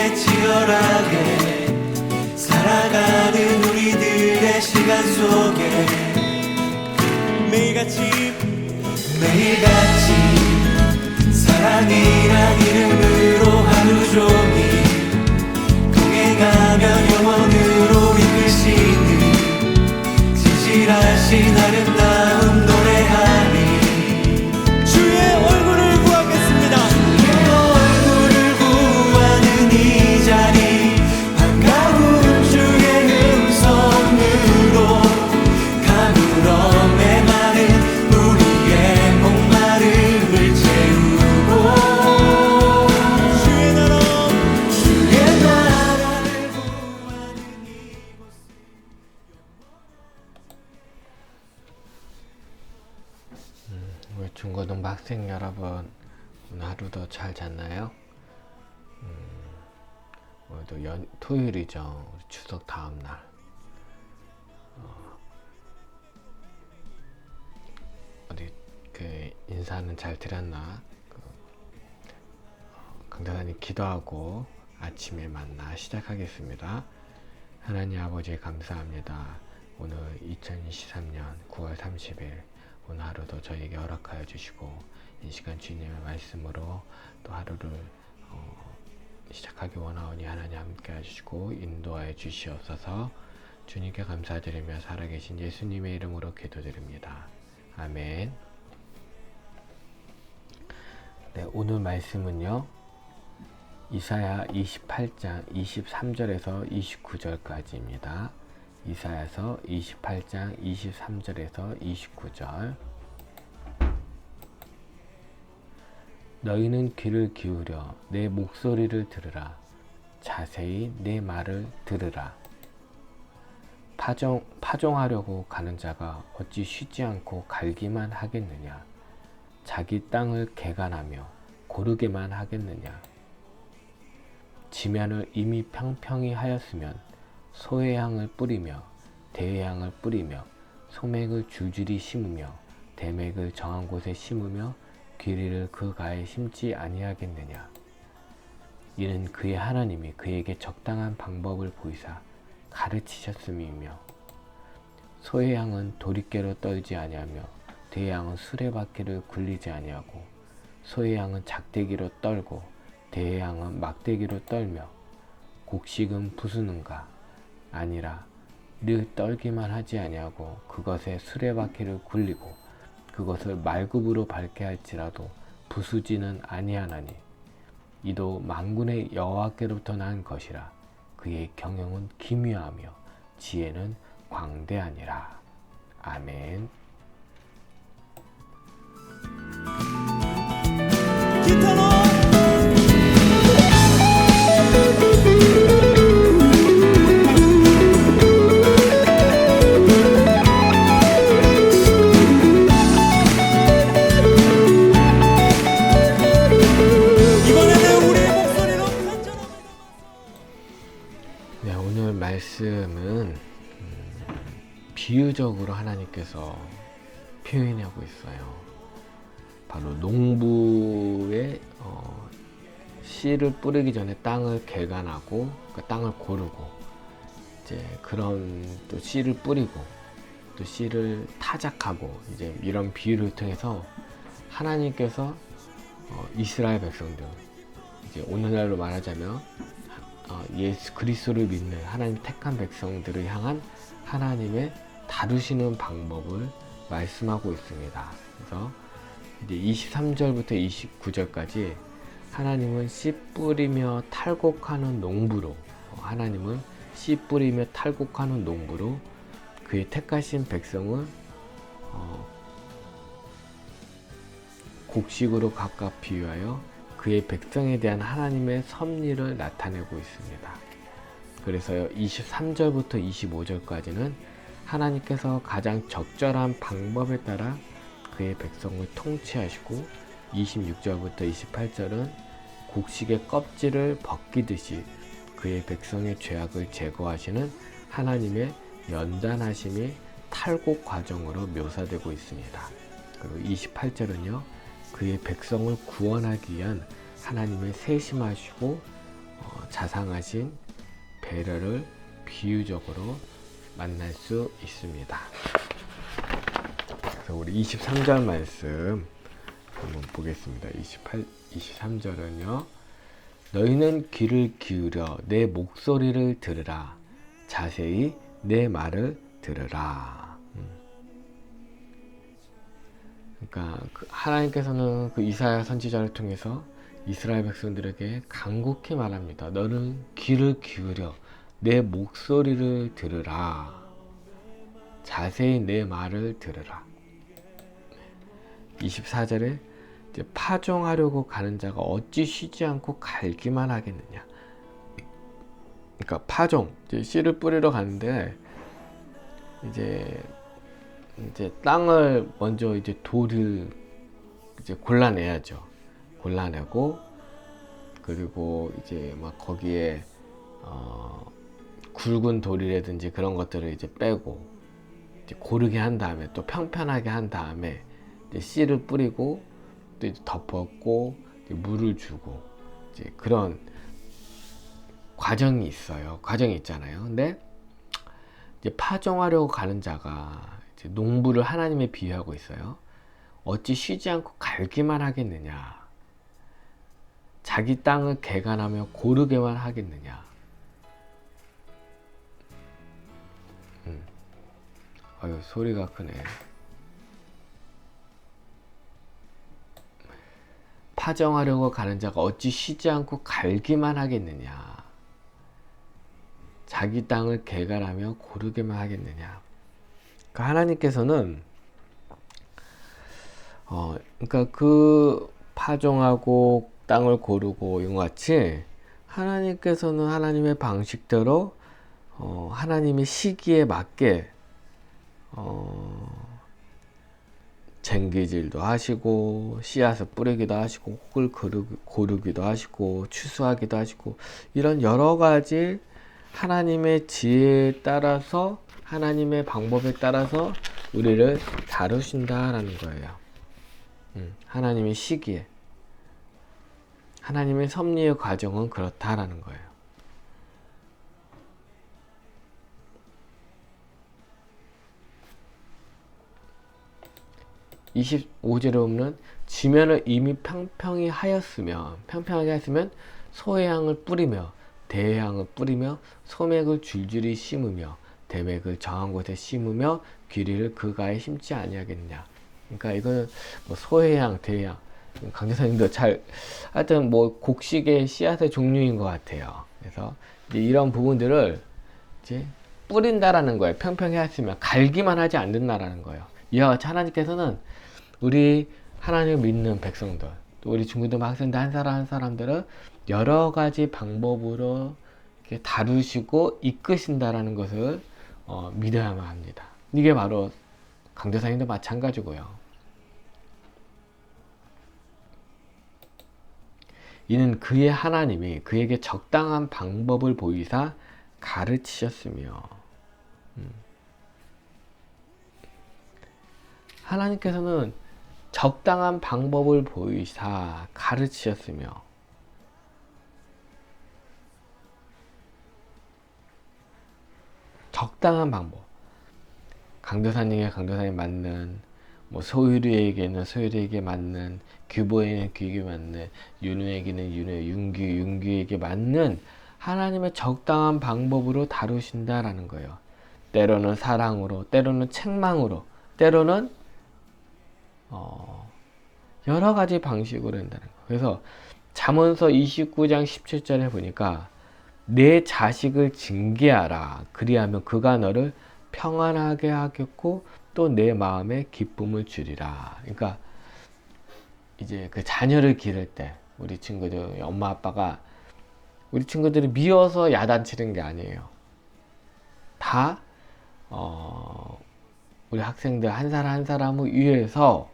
함께 치열하게 살아가는 우리들의 시간 속에 매일같이 사랑이란 이름으로 하루 종일 동행하며 영원으로 이끄시는 진실하신 아름다운 노래하니 주의 얼굴을 구하겠습니다. 주의 얼굴을 구하는 이 자리 반가운 주의 음성으로 가물어 메마른 우리의 목마름을 채우고 주의 나라를 구하는 이곳. 우리 중고등부 학생 여러분, 오늘 하루도 잘 잤나요? 오늘도 토요일이죠. 우리 추석 다음날. 어디 인사는 잘 드렸나? 강사님 기도하고 아침에 만나 시작하겠습니다. 하나님 아버지 감사합니다. 오늘 2023년 9월 30일 오늘 하루도 저에게 허락하여 주시고 이 시간 주님의 말씀으로 또 하루를 시작하기 원하오니 하나님 함께 해주시고 인도하여 주시옵소서. 주님께 감사드리며 살아계신 예수님의 이름으로 기도드립니다. 아멘. 네, 오늘 말씀은요, 이사야 28장 23절에서 29절까지입니다. 이사야서 28장 23절에서 29절. 너희는 귀를 기울여 내 목소리를 들으라. 자세히 내 말을 들으라. 파종하려고 가는 자가 어찌 쉬지 않고 갈기만 하겠느냐? 자기 땅을 개간하며 고르게만 하겠느냐? 지면을 이미 평평히 하였으면 소의 향을 뿌리며 대의 향을 뿌리며 소맥을 줄줄이 심으며 대맥을 정한 곳에 심으며 귀리를 그 가에 심지 아니하겠느냐? 이는 그의 하나님이 그에게 적당한 방법을 보이사 가르치셨음이며, 소의 향은 도리깨로 떨지 아니하며 대의 향은 수레바퀴를 굴리지 아니하고, 소의 향은 작대기로 떨고 대의 향은 막대기로 떨며, 곡식은 부수는가? 아니라 늘 떨기만 하지 아니하고 그것에 수레바퀴를 굴리고 그것을 말굽으로 밟게 할지라도 부수지는 아니하나니, 이도 만군의 여호와께로부터 난 것이라. 그의 경영은 기묘하며 지혜는 광대하니라. 아멘. 기타로 네, 오늘 말씀은 비유적으로 하나님께서 표현하고 있어요. 바로 농부의 씨를 뿌리기 전에 땅을 개간하고 그 땅을 고르고 이제 그런 또 씨를 뿌리고 또 씨를 타작하고 이제 이런 비유를 통해서 하나님께서 이스라엘 백성들, 이제 오늘날로 말하자면 예수 그리스도를 믿는 하나님 택한 백성들을 향한 하나님의 다루시는 방법을 말씀하고 있습니다. 그래서 이제 23절부터 29절까지 하나님은 씨 뿌리며 탈곡하는 농부로, 하나님은 씨 뿌리며 탈곡하는 농부로 그의 택하신 백성을 곡식으로 각각 비유하여 그의 백성에 대한 하나님의 섭리를 나타내고 있습니다. 그래서 23절부터 25절까지는 하나님께서 가장 적절한 방법에 따라 그의 백성을 통치하시고, 26절부터 28절은 곡식의 껍질을 벗기듯이 그의 백성의 죄악을 제거하시는 하나님의 연단하심이 탈곡 과정으로 묘사되고 있습니다. 그리고 28절은요, 그의 백성을 구원하기 위한 하나님의 세심하시고 자상하신 배려를 비유적으로 만날 수 있습니다. 그래서 우리 23절 말씀 한번 보겠습니다. 23절은요. 너희는 귀를 기울여 내 목소리를 들으라. 자세히 내 말을 들으라. 그러니까 하나님께서는 그 이사야 선지자를 통해서 이스라엘 백성들에게 간곡히 말합니다. 너는 귀를 기울여 내 목소리를 들으라. 자세히 내 말을 들으라. 24절에 이제 파종하려고 가는 자가 어찌 쉬지 않고 갈기만 하겠느냐. 그러니까 파종, 이제 씨를 뿌리러 가는데 이제 땅을 먼저 이제 돌을 이제 골라내야죠. 골라내고 그리고 이제 막 거기에 굵은 돌이라든지 그런 것들을 이제 빼고 이제 고르게 한 다음에 또 평평하게 한 다음에 이제 씨를 뿌리고 또 이제 덮었고 이제 물을 주고 이제 그런 과정이 있어요. 과정이 있잖아요. 근데 이제 파종하려고 가는 자가 이제 농부를 하나님에 비유하고 있어요. 어찌 쉬지 않고 갈기만 하겠느냐. 자기 땅을 개간하며 고르게만 하겠느냐. 아유, 소리가 크네. 파종하려고 가는 자가 어찌 쉬지 않고 갈기만 하겠느냐. 자기 땅을 개간하며 고르게만 하겠느냐. 그러니까 하나님께서는 그러니까 그 파종하고 땅을 고르고 이와 같이 하나님께서는 하나님의 방식대로 하나님의 시기에 맞게 쟁기질도 하시고 씨앗을 뿌리기도 하시고 혹을 고르기도 하시고 추수하기도 하시고 이런 여러 가지 하나님의 지혜에 따라서 하나님의 방법에 따라서 우리를 다루신다라는 거예요. 하나님의 시기에 하나님의 섭리의 과정은 그렇다라는 거예요. 25절에 보면 지면을 이미 평평히 하였으면 평평하게 했으면 소해향을 뿌리며 대해향을 뿌리며 소맥을 줄줄이 심으며 대맥을 정한 곳에 심으며 귀리를 그 가에 심지 아니하겠느냐. 그러니까 이거는 뭐 소해향, 대해향 강대사님도 잘 하여튼 뭐 곡식의 씨앗의 종류인 것 같아요. 그래서 이제 이런 부분들을 이제 뿌린다라는 거예요. 평평히 했으면 갈기만 하지 않는다라는 거예요. 이와 같이 하나님께서는 우리 하나님을 믿는 백성들, 또 우리 중고등 학생들 한 사람 한 사람들을 여러 가지 방법으로 이렇게 다루시고 이끄신다라는 것을 믿어야만 합니다. 이게 바로 강대사님도 마찬가지고요. 이는 그의 하나님이 그에게 적당한 방법을 보이사 가르치셨으며 하나님께서는 적당한 방법을 보이사 가르치셨으며 적당한 방법 강도사님에게 강도사님 맞는 뭐 소유리에게는 소유리에게 맞는 규보에게는 규에게 맞는 윤우에게는 윤우 윤규에게 맞는 하나님의 적당한 방법으로 다루신다라는 거예요. 때로는 사랑으로 때로는 책망으로 때로는 여러 가지 방식으로 한다는 거예요. 그래서 잠언서 29장 17절에 보니까 내 자식을 징계하라. 그리하면 그가 너를 평안하게 하겠고 또 내 마음에 기쁨을 주리라. 그러니까 이제 그 자녀를 기를 때 우리 친구들 엄마 아빠가 우리 친구들이 미워서 야단치는 게 아니에요. 다 우리 학생들 한 사람 한 사람을 위해서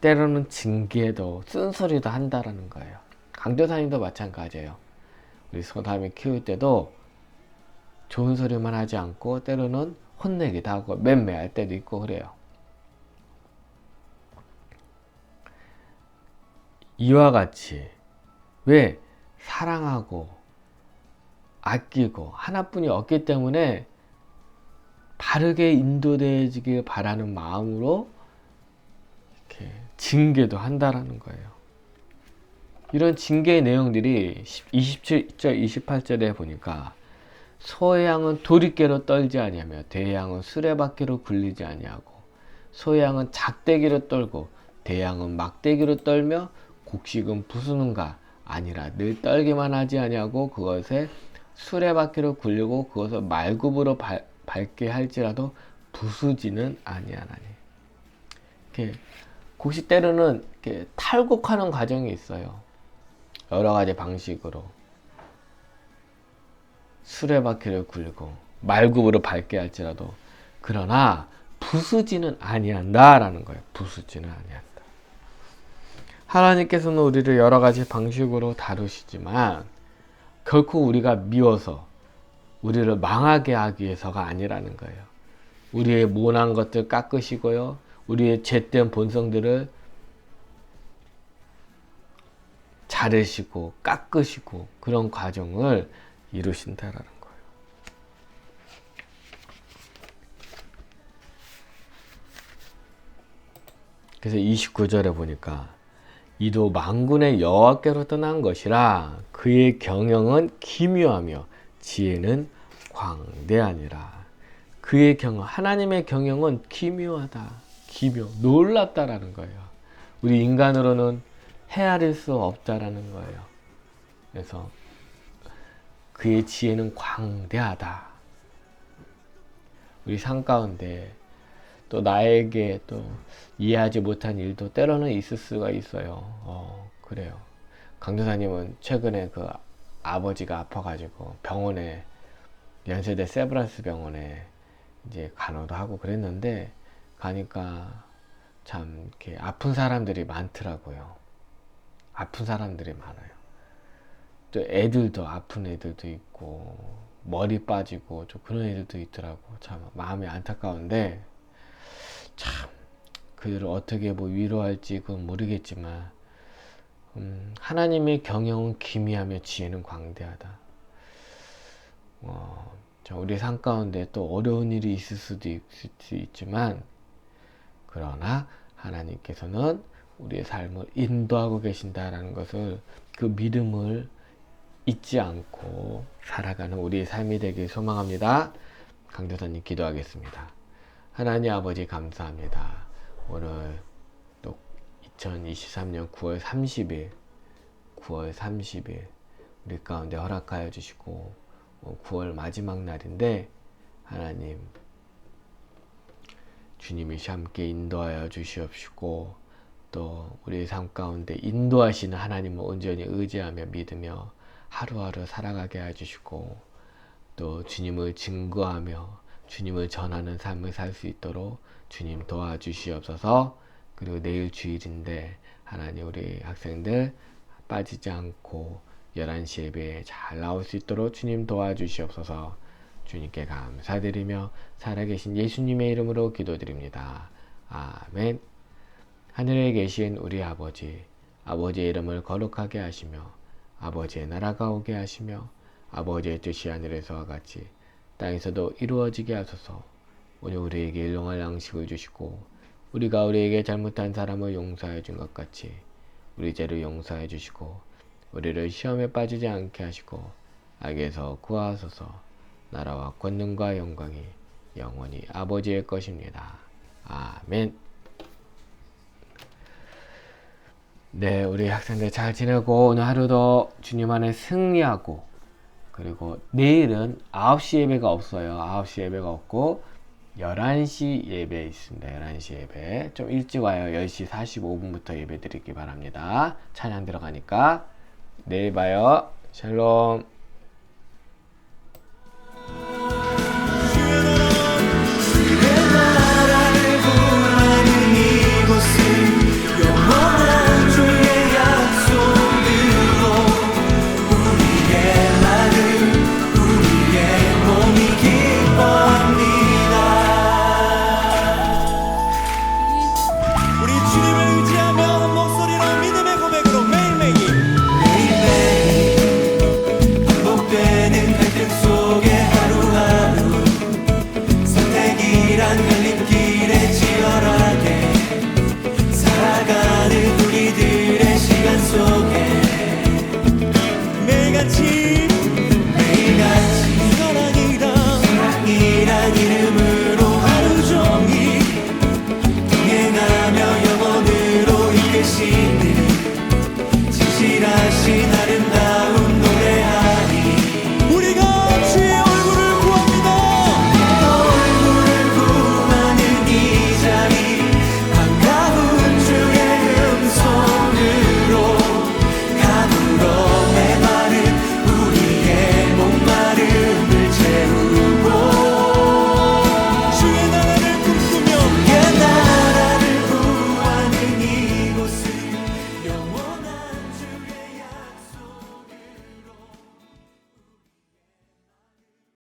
때로는 징계도 쓴소리도 한다라는 거예요. 강도사님도 마찬가지예요. 우리 소담이 키울 때도 좋은 소리만 하지 않고 때로는 혼내기도 하고 맴매할 때도 있고 그래요. 이와 같이 왜 사랑하고 아끼고 하나뿐이 없기 때문에 바르게 인도되어지길 바라는 마음으로 이렇게 징계도 한다라는 거예요. 이런 징계의 내용들이 27절, 28절에 보니까 소의 양은 도리깨로 떨지 아니하며 대양은 수레바퀴로 굴리지 아니하고 소의 양은 작대기로 떨고 대양은 막대기로 떨며 곡식은 부수는가 아니라 늘 떨기만 하지 아니하고 그것에 수레바퀴로 굴리고 그것을 말굽으로 밟게 할지라도 부수지는 아니하나니. 이렇게 곡식 때로는 이렇게 탈곡하는 과정이 있어요. 여러 가지 방식으로 수레바퀴를 굴리고 말굽으로 밟게 할지라도 그러나 부수지는 아니한다라는 거예요. 부수지는 아니한다. 하나님께서는 우리를 여러 가지 방식으로 다루시지만 결코 우리가 미워서 우리를 망하게 하기 위해서가 아니라는 거예요. 우리의 모난 것들 깎으시고요. 우리의 죄된 본성들을 자르시고 깎으시고 그런 과정을 이루신다라는 거예요. 그래서 29절에 보니까 이도 만군의 여호와께로 떠난 것이라 그의 경영은 기묘하며 지혜는 광대하니라. 그의 경영, 하나님의 경영은 기묘하다, 기묘, 놀랍다라는 거예요. 우리 인간으로는 헤아릴 수 없다라는 거예요. 그래서 그의 지혜는 광대하다. 우리 삶 가운데 또 나에게 또 이해하지 못한 일도 때로는 있을 수가 있어요. 그래요. 강도사님은 최근에 그 아버지가 아파가지고 병원에 연세대 세브란스 병원에 이제 간호도 하고 그랬는데 가니까 참 이렇게 아픈 사람들이 많더라고요. 아픈 사람들이 많아요. 또 애들도 아픈 애들도 있고 머리 빠지고 좀 그런 애들도 있더라고. 참 마음이 안타까운데 참 그들을 어떻게 뭐 위로할지 그건 모르겠지만 하나님의 경영은 기미하며 지혜는 광대하다. 우리 삶 가운데 또 어려운 일이 있을 수도 있지만 그러나 하나님께서는 우리의 삶을 인도하고 계신다라는 것을 그 믿음을 잊지 않고 살아가는 우리의 삶이 되길 소망합니다. 강도사님 기도하겠습니다. 하나님 아버지 감사합니다. 오늘 또 2023년 9월 30일 우리 가운데 허락하여 주시고 9월 마지막 날인데 하나님 주님이 함께 인도하여 주시옵시고 또 우리의 삶 가운데 인도하시는 하나님을 온전히 의지하며 믿으며 하루하루 살아가게 해주시고 또 주님을 증거하며 주님을 전하는 삶을 살 수 있도록 주님 도와주시옵소서. 그리고 내일 주일인데 하나님 우리 학생들 빠지지 않고 11시 예배에 잘 나올 수 있도록 주님 도와주시옵소서. 주님께 감사드리며 살아계신 예수님의 이름으로 기도드립니다. 아멘. 하늘에 계신 우리 아버지, 아버지의 이름을 거룩하게 하시며 아버지의 나라가 오게 하시며 아버지의 뜻이 하늘에서와 같이 땅에서도 이루어지게 하소서. 오늘 우리에게 일용할 양식을 주시고 우리가 우리에게 잘못한 사람을 용서해 준 것 같이 우리 죄를 용서해 주시고 우리를 시험에 빠지지 않게 하시고 악에서 구하소서. 나라와 권능과 영광이 영원히 아버지의 것입니다. 아멘. 네, 우리 학생들 잘 지내고 오늘 하루도 주님 안에 승리하고 그리고 내일은 9시 예배가 없어요. 9시 예배가 없고 11시 예배 있습니다. 11시 예배 좀 일찍 와요. 10시 45분부터 예배 드리기 바랍니다. 찬양 들어가니까 내일 봐요. 샬롬.